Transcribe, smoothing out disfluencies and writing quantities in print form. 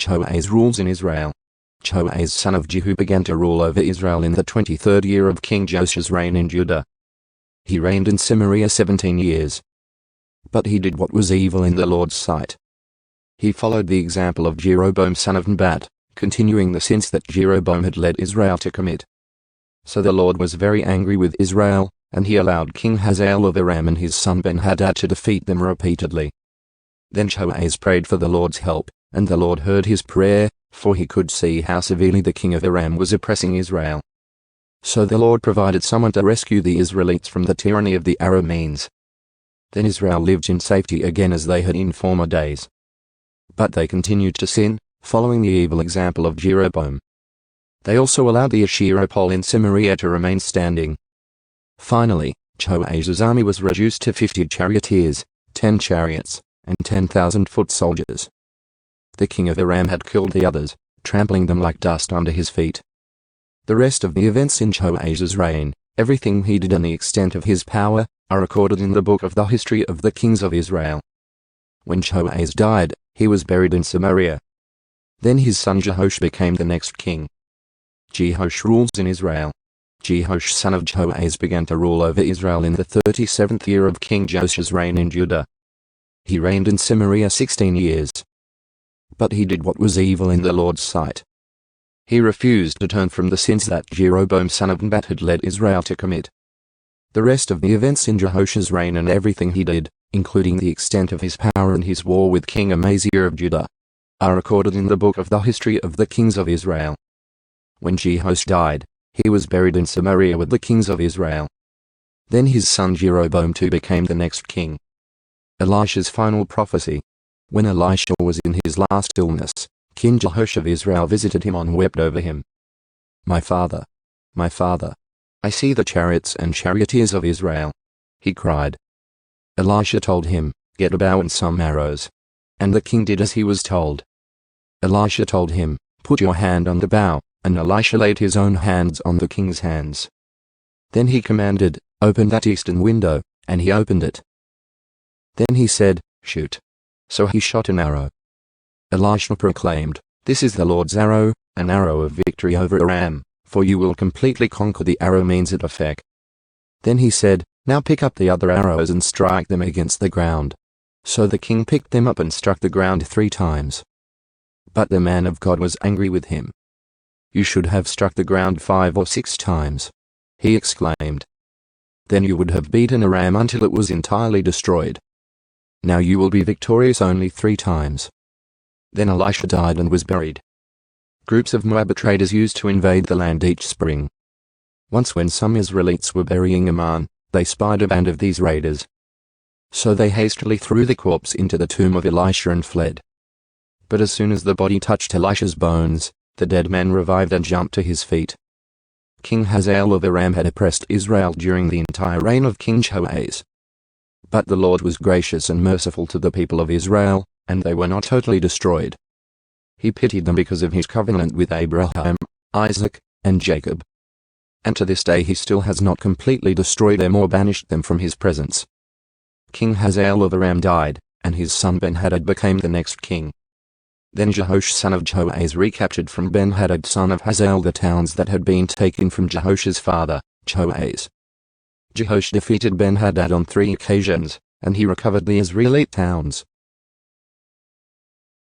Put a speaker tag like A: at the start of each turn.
A: Joahaz rules in Israel. Joahaz son of Jehu began to rule over Israel in the 23rd year of King Josiah's reign in Judah. He reigned in Samaria 17 years. But he did what was evil in the Lord's sight. He followed the example of Jeroboam son of Nebat, continuing the sins that Jeroboam had led Israel to commit. So the Lord was very angry with Israel, and he allowed King Hazael of Aram and his son Ben-Hadad to defeat them repeatedly. Then Joahaz prayed for the Lord's help, and the Lord heard his prayer, for he could see how severely the king of Aram was oppressing Israel. So the Lord provided someone to rescue the Israelites from the tyranny of the Arameans. Then Israel lived in safety again as they had in former days. But they continued to sin, following the evil example of Jeroboam. They also allowed the Asherah pole in Samaria to remain standing. Finally, Joahaz's army was reduced to 50 charioteers, 10 chariots, and 10,000 foot soldiers. The king of Aram had killed the others, trampling them like dust under his feet. The rest of the events in Joahaz's reign, everything he did and the extent of his power, are recorded in the book of the history of the kings of Israel. When Joahaz died, he was buried in Samaria. Then his son Jehoash became the next king. Jehoash rules in Israel. Jehoash son of Joahaz began to rule over Israel in the 37th year of King Josiah's reign in Judah. He reigned in Samaria 16 years. But he did what was evil in the Lord's sight. He refused to turn from the sins that Jeroboam son of Nebat had led Israel to commit. The rest of the events in Jehoash's reign and everything he did, including the extent of his power and his war with King Amaziah of Judah, are recorded in the book of the history of the kings of Israel. When Jehoash died, he was buried in Samaria with the kings of Israel. Then his son Jeroboam too became the next king. Elisha's final prophecy. When Elisha was in his last illness, King Jehoash of Israel visited him and wept over him. My father, I see the chariots and charioteers of Israel," he cried. Elisha told him, "Get a bow and some arrows." And the king did as he was told. Elisha told him, "Put your hand on the bow," and Elisha laid his own hands on the king's hands. Then he commanded, "Open that eastern window," and he opened it. Then he said, "Shoot." So he shot an arrow. Elisha proclaimed, "This is the Lord's arrow, an arrow of victory over Aram, for you will completely conquer the Arameans at Aphek." Then he said, "Now pick up the other arrows and strike them against the ground." So the king picked them up and struck the ground 3 times. But the man of God was angry with him. "You should have struck the ground 5 or 6 times," he exclaimed. "Then you would have beaten Aram until it was entirely destroyed. Now you will be victorious only 3 times. Then Elisha died and was buried. Groups of Moabite traders used to invade the land each spring. Once when some Israelites were burying a man, they spied a band of these raiders. So they hastily threw the corpse into the tomb of Elisha and fled. But as soon as the body touched Elisha's bones, the dead man revived and jumped to his feet. King Hazael of Aram had oppressed Israel during the entire reign of King Joahaz. But the Lord was gracious and merciful to the people of Israel, and they were not totally destroyed. He pitied them because of his covenant with Abraham, Isaac, and Jacob. And to this day he still has not completely destroyed them or banished them from his presence. King Hazael of Aram died, and his son Ben-Hadad became the next king. Then Jehoash son of Joahaz recaptured from Ben-Hadad son of Hazael the towns that had been taken from Jehoash's father, Joahaz. Jehoash defeated Ben-Hadad on 3 occasions, and he recovered the Israelite towns.